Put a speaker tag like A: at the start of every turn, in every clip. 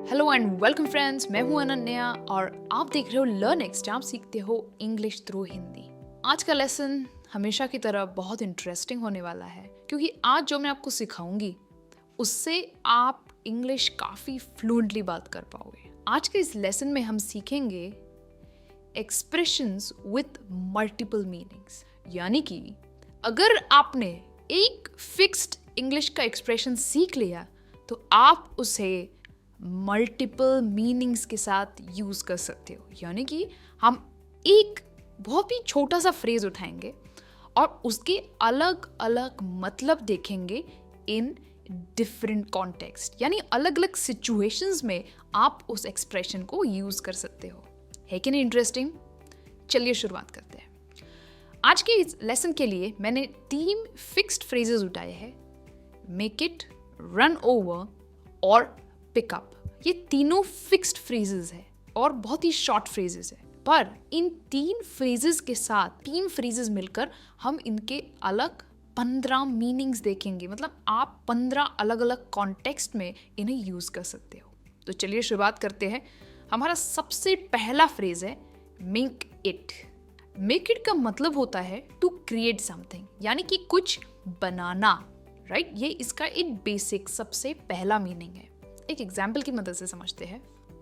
A: Hello and welcome friends, मैं हूं अनन्या और आप देख रहे हो लर्न नेक्स्ट, जहाँ आप सीखते हो इंग्लिश थ्रू हिंदी। आज का लेसन हमेशा की तरह बहुत इंटरेस्टिंग होने वाला है क्योंकि आज जो मैं आपको सिखाऊंगी उससे आप इंग्लिश काफ़ी फ्लुएंटली बात कर पाओगे। आज के इस लेसन में हम सीखेंगे एक्सप्रेशंस विथ मल्टीपल मीनिंग्स, यानी कि अगर आपने एक फिक्स्ड इंग्लिश का एक्सप्रेशन सीख लिया तो आप उसे मल्टीपल मीनिंग्स के साथ यूज़ कर सकते हो। यानी कि हम एक बहुत ही छोटा सा फ्रेज उठाएंगे और उसके अलग अलग मतलब देखेंगे इन डिफरेंट कॉन्टेक्स्ट, यानी अलग अलग सिचुएशंस में आप उस एक्सप्रेशन को यूज़ कर सकते हो। है कि नहीं इंटरेस्टिंग? चलिए शुरुआत करते हैं। आज के इस लेसन के लिए मैंने 3 फिक्स्ड फ्रेजेस उठाए हैं, मेक इट, रन ओवर और पिकअप। ये तीनों फिक्स्ड फ्रेजेस है और बहुत ही शॉर्ट फ्रेजेस है, पर इन 3 फ्रेजेस के साथ 3 फ्रेजेस मिलकर हम इनके अलग 15 मीनिंग्स देखेंगे। मतलब आप 15 अलग अलग कॉन्टेक्स्ट में इन्हें यूज़ कर सकते हो। तो चलिए शुरुआत करते हैं। हमारा सबसे पहला फ्रेज है मेक इट। मेक इट का मतलब होता है टू क्रिएट समथिंग, यानी कि कुछ बनाना, राइट? ये इसका एक बेसिक सबसे पहला मीनिंग है। एक एग्जाम्पल की मदद से समझते हैं।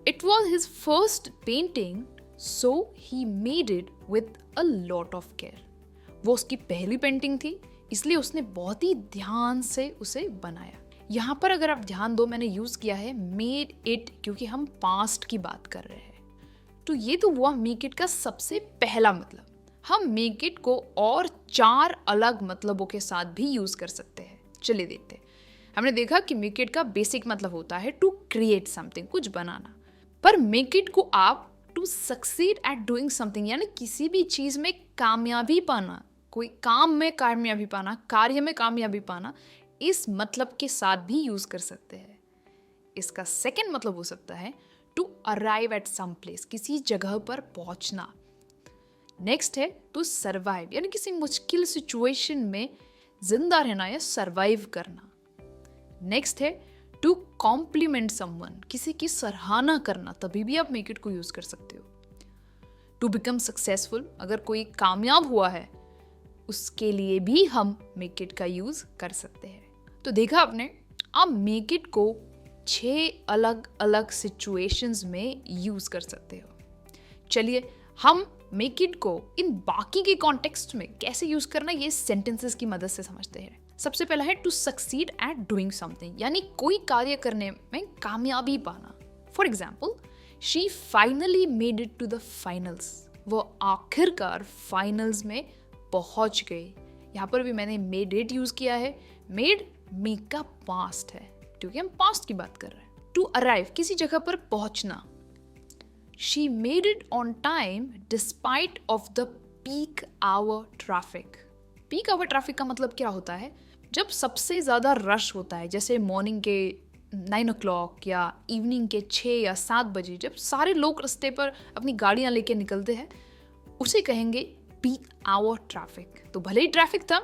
A: It was his first painting so he made it with a lot of care. वो उसकी पहली पेंटिंग थी, इसलिए उसने बहुत ही ध्यान से उसे बनाया। यहाँ पर अगर आप ध्यान दो, मैंने यूज किया है मेड इट क्योंकि हम पास्ट की बात कर रहे हैं। तो ये तो हुआ मेक इट का सबसे पहला मतलब। हम मेक इट को और 4 अलग मतलबों के साथ भी यूज कर सकते हैं। चलिए देखते हैं। हमने देखा कि मेक इट का बेसिक मतलब होता है टू क्रिएट समथिंग, कुछ बनाना। पर मेक इट को आप to succeed at doing something, यानी किसी भी चीज़ में कामयाबी पाना, कोई काम में कामयाबी पाना, कार्य में कामयाबी पाना, इस मतलब के साथ भी यूज़ कर सकते हैं। इसका सेकंड मतलब हो सकता है to arrive at some place, किसी जगह पर पहुंचना। नेक्स्ट है टू सर्वाइव, यानी किसी मुश्किल सिचुएशन में जिंदा रहना या सर्वाइव करना। नेक्स्ट है टू कॉम्प्लीमेंट समवन, किसी की सराहना करना, तभी भी आप मेक इट को यूज कर सकते हो। टू बिकम सक्सेसफुल, अगर कोई कामयाब हुआ है उसके लिए भी हम मेक इट का यूज कर सकते हैं। तो देखा आपने, आप मेक इट को 6 अलग अलग सिचुएशंस में यूज कर सकते हो। चलिए हम मेक इट को इन बाकी के कॉन्टेक्स्ट में कैसे यूज करना, ये सेंटेंसेस की मदद से समझते हैं। सबसे पहला है to succeed at doing something, यानी कोई कार्य करने में कामयाबी पाना। For example, she finally made it to the finals, वो आखिरकार फाइनल्स में पहुंच गई। यहाँ पर भी मैंने मेड इट यूज किया है। मेक का पास्ट है क्योंकि हम पास्ट की बात कर रहे हैं। टू अराइव, किसी जगह पर पहुंचना। She made it on time despite of the peak hour traffic. Peak hour traffic का मतलब क्या होता है? जब सबसे ज़्यादा रश होता है, जैसे मॉर्निंग के 9 o'clock या इवनिंग के 6 या 7 बजे, जब सारे लोग रास्ते पर अपनी गाड़ियाँ लेके निकलते हैं, उसे कहेंगे पीक आवर ट्रैफिक। तो भले ही ट्रैफिक था,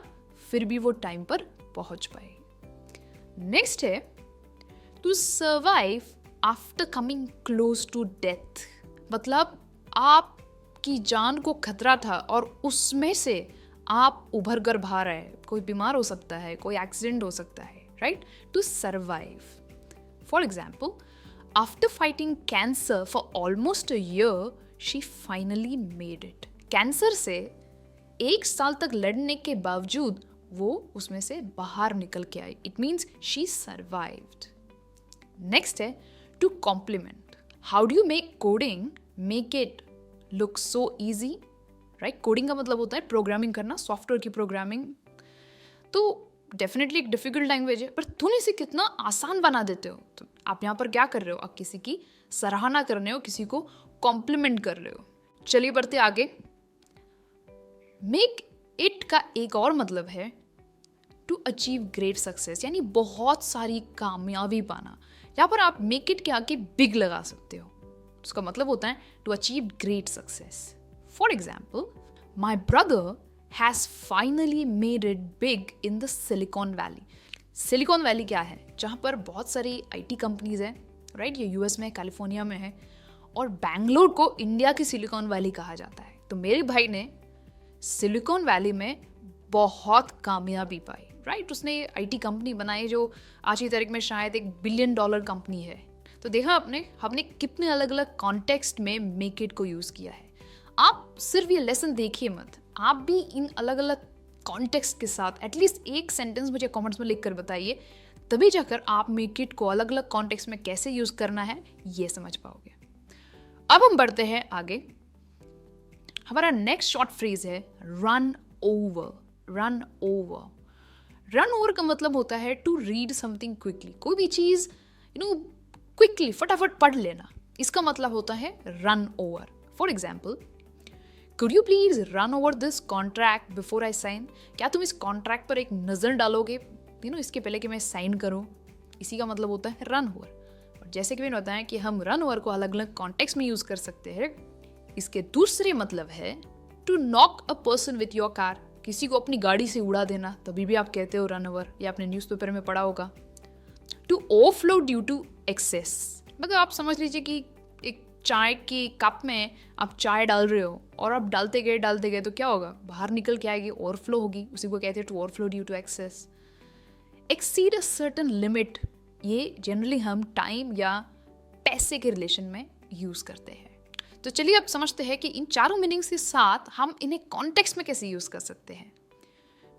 A: फिर भी वो टाइम पर पहुँच पाए। नेक्स्ट है to survive after coming close to death, मतलब आपकी जान को खतरा था और उसमें से आप उभर कर बाहर आए। कोई बीमार हो सकता है, कोई एक्सीडेंट हो सकता है, right? To survive. For example, after fighting cancer for almost a year she finally made it. Cancer से 1 साल तक लड़ने के बावजूद वो उसमें से बाहर निकल के आई। It means she survived. Next है to compliment. How do you make coding make it look so easy, right? Coding का मतलब होता है प्रोग्रामिंग करना, सॉफ्टवेयर की प्रोग्रामिंग। तो डेफिनेटली एक डिफिकल्ट लैंग्वेज है, पर तुम इसे कितना आसान बना देते हो। तो आप यहाँ पर क्या कर रहे हो? आप किसी की सराहना कर रहे हो, किसी को कॉम्प्लीमेंट कर रहे हो। चलिए बढ़ते आगे। मेक इट का एक और मतलब है टू अचीव ग्रेट सक्सेस, यानी बहुत सारी कामयाबी पाना। यहाँ पर आप मेक इट के आगे बिग लगा सकते हो। उसका मतलब होता है to achieve great success. For example, my brother has finally made it big in the Silicon Valley. Silicon Valley क्या है? जहाँ पर बहुत सारी IT कंपनीज हैं, राइट। ये यूएस में, कैलिफोर्निया में है, और बैंगलोर को इंडिया की सिलिकॉन वैली कहा जाता है। तो मेरे भाई ने सिलिकॉन वैली में बहुत कामयाबी पाई, राइट। उसने आईटी कंपनी बनाई जो आज की तारीख में शायद $1 बिलियन कंपनी है। तो देखा हमने कितने अलग अलग कॉन्टेक्स्ट में मेक इट को यूज़ किया है। आप सिर्फ ये लेसन देखिए मत, आप भी इन अलग अलग कॉन्टेक्स्ट के साथ एटलीस्ट एक सेंटेंस मुझे कमेंट्स में लिख कर बताइए, तभी जाकर आप मेक इट को अलग अलग कॉन्टेक्स्ट में कैसे यूज़ करना है ये समझ पाओगे। अब हम बढ़ते हैं आगे। हमारा नेक्स्ट शॉर्ट फ्रेज है run over. Run over, run over का मतलब होता है टू रीड समथिंग क्विकली। कोई भी चीज़ क्विकली फटाफट पढ़ लेना, इसका मतलब होता है run over. For example, could you please run over this contract before I sign. क्या तुम इस कॉन्ट्रैक्ट पर एक नज़र डालोगे इसके पहले कि मैं साइन करूँ। इसी का मतलब होता है रन ओवर। और जैसे कि मैंने बताया कि हम रन ओवर को अलग अलग कॉन्टेक्स्ट में यूज़ कर सकते हैं। इसके दूसरे मतलब है to knock a person with your car. किसी को अपनी गाड़ी से उड़ा देना, तभी भी आप कहते हो रन ओवर। या आपने न्यूज़पेपर में पढ़ा होगा। To overflow due to excess, मतलब आप समझ लीजिए कि एक चाय की कप में आप चाय डाल रहे हो और आप डालते गए तो क्या होगा, बाहर निकल के आएगी, ओवरफ्लो होगी। उसी को कहते हैं to overflow due to excess. Exceed a certain limit, ये जनरली हम टाइम या पैसे के रिलेशन में यूज़ करते हैं। तो चलिए अब समझते हैं कि इन चारों मीनिंग्स के साथ हम इन्हें कॉन्टेक्स्ट में कैसे यूज़ कर सकते हैं।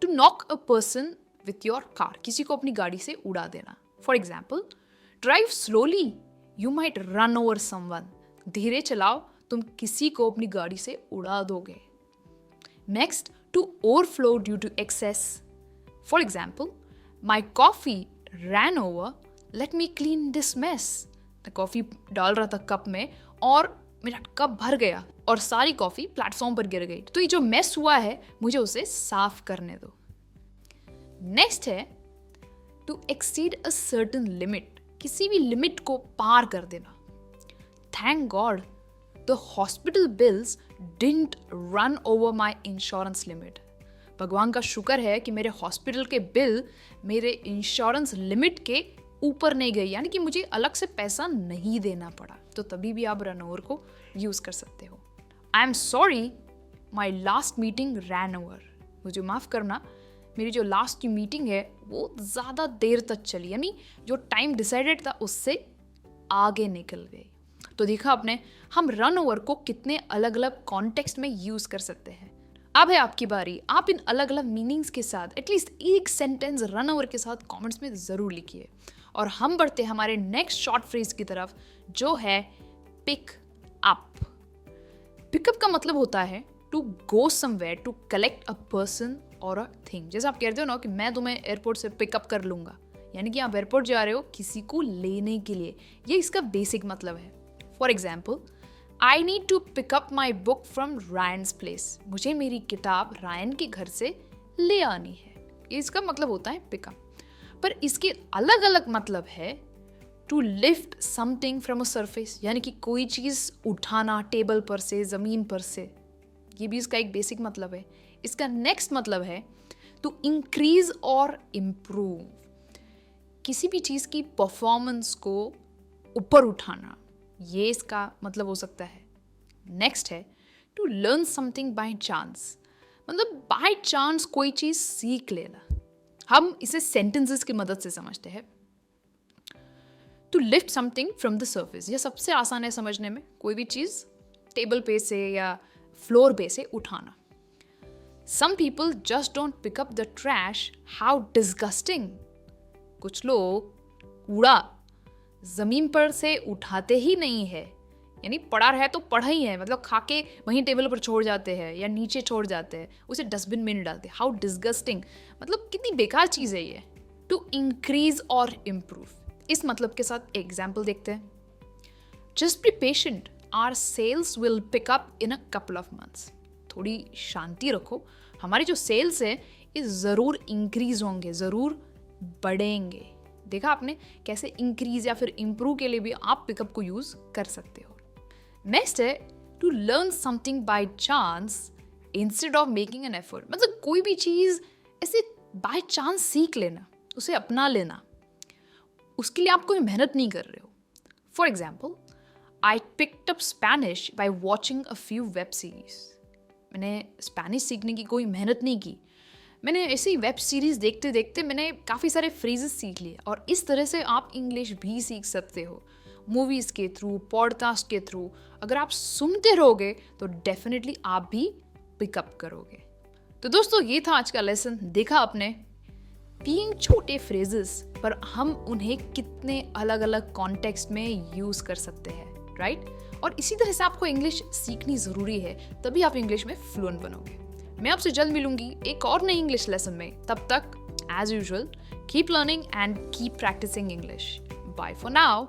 A: To knock a person with your car, किसी को अपनी गाड़ी से उड़ा देना। For example, drive slowly you might run over someone. धीरे चलाओ, तुम किसी को अपनी गाड़ी से उड़ा दोगे। Next, to overflow due to excess. For example, my coffee ran over, let me clean this mess. Coffee डाल रहा था कप में और मेरा कप भर गया और सारी कॉफी प्लेटफॉर्म पर गिर गई। तो ये जो मेस हुआ है मुझे उसे साफ करने दो। नेक्स्ट है to exceed a certain limit, किसी भी लिमिट को पार कर देना। Thank God the hospital bills didn't run over my insurance limit. भगवान का शुक्र है कि मेरे हॉस्पिटल के बिल मेरे इंश्योरेंस लिमिट के ऊपर नहीं गई, यानी कि मुझे अलग से पैसा नहीं देना पड़ा। तो तभी भी आप रन ओवर को यूज़ कर सकते हो। I am sorry my last meeting rain over, मुझे माफ़ करना, मेरी जो लास्ट की मीटिंग है वो ज़्यादा देर तक चली, यानी जो टाइम डिसाइडेड था उससे आगे निकल गई। तो देखा आपने, हम रन ओवर को कितने अलग अलग कॉन्टेक्स्ट में यूज़ कर सकते हैं। अब है आपकी बारी, आप इन अलग अलग मीनिंग्स के साथ एटलीस्ट एक सेंटेंस रन ओवर के साथ कमेंट्स में ज़रूर लिखिए। और हम बढ़ते हैं हमारे नेक्स्ट शॉर्ट फ्रेज की तरफ, जो है पिक अप। पिकअप का मतलब होता है to go somewhere to collect a person और अ थिंग। जैसे आप कहते हो ना कि मैं तुम्हें एयरपोर्ट से पिकअप कर लूँगा, यानी कि आप एयरपोर्ट जा रहे हो किसी को लेने के लिए, ये इसका बेसिक मतलब है। For example, I need to pick up my book from Ryan's place, मुझे मेरी किताब रायन के घर से ले आनी है। ये इसका मतलब होता है पिकअप। पर इसके अलग अलग मतलब है to lift something from a surface, यानी कि कोई चीज़ उठाना टेबल पर से, ज़मीन पर से, ये भी इसका एक बेसिक मतलब है। इसका नेक्स्ट मतलब है टू इंक्रीज और इम्प्रूव, किसी भी चीज़ की परफॉर्मेंस को ऊपर उठाना, ये इसका मतलब हो सकता है। नेक्स्ट है to learn something by chance, मतलब बाय चांस कोई चीज़ सीख लेना। हम इसे सेंटेंसेस की मदद से समझते हैं। To lift something from the surface, यह सबसे आसान है समझने में, कोई भी चीज़ टेबल पे से या फ्लोर पे से उठाना। Some people just don't pick up the trash, how disgusting. कुछ लोग कूड़ा ज़मीन पर से उठाते ही नहीं है, यानी पड़ा रहे तो पड़ा ही है, मतलब खा के वहीं टेबल पर छोड़ जाते हैं या नीचे छोड़ जाते हैं, उसे डस्टबिन में नहीं डालते। हाउ डिस्गस्टिंग, मतलब कितनी बेकार चीज़ है ये। टू इंक्रीज और इम्प्रूव, इस मतलब के साथ एग्जाम्पल देखते हैं। Just be patient, our sales will pick up in a couple of months. थोड़ी शांति रखो, हमारे जो सेल्स है ये ज़रूर इंक्रीज होंगे, ज़रूर बढ़ेंगे। देखा आपने कैसे इंक्रीज या फिर इम्प्रूव के लिए भी आप पिकअप को यूज़ कर सकते हो। नेक्स्ट है to learn something by chance instead of making an effort, मतलब कोई भी चीज़ ऐसे बाय चांस सीख लेना, उसे अपना लेना, उसके लिए आप कोई मेहनत नहीं कर रहे हो। For example, I picked up Spanish by watching a few web series. मैंने स्पेनिश सीखने की कोई मेहनत नहीं की. मैंने ऐसी वेब सीरीज़ देखते देखते मैंने काफ़ी सारे फ्रेजेस सीख लिए. और इस तरह से आप इंग्लिश भी सीख सकते हो, मूवीज़ के थ्रू, पॉडकास्ट के थ्रू. अगर आप सुनते रहोगे तो डेफिनेटली आप भी पिकअप करोगे. तो दोस्तों, ये था आज का लेसन. देखा आपने 3 छोटे फ्रेजेस, पर हम उन्हें कितने अलग अलग कॉन्टेक्स्ट में यूज़ कर सकते हैं, राइट? और इसी तरह से आपको इंग्लिश सीखनी ज़रूरी है, तभी आप इंग्लिश में फ्लुएंट बनोगे. मैं आपसे जल्द मिलूंगी एक और नई इंग्लिश लेसन में. तब तक, as usual, keep learning and keep practising English. Bye for now.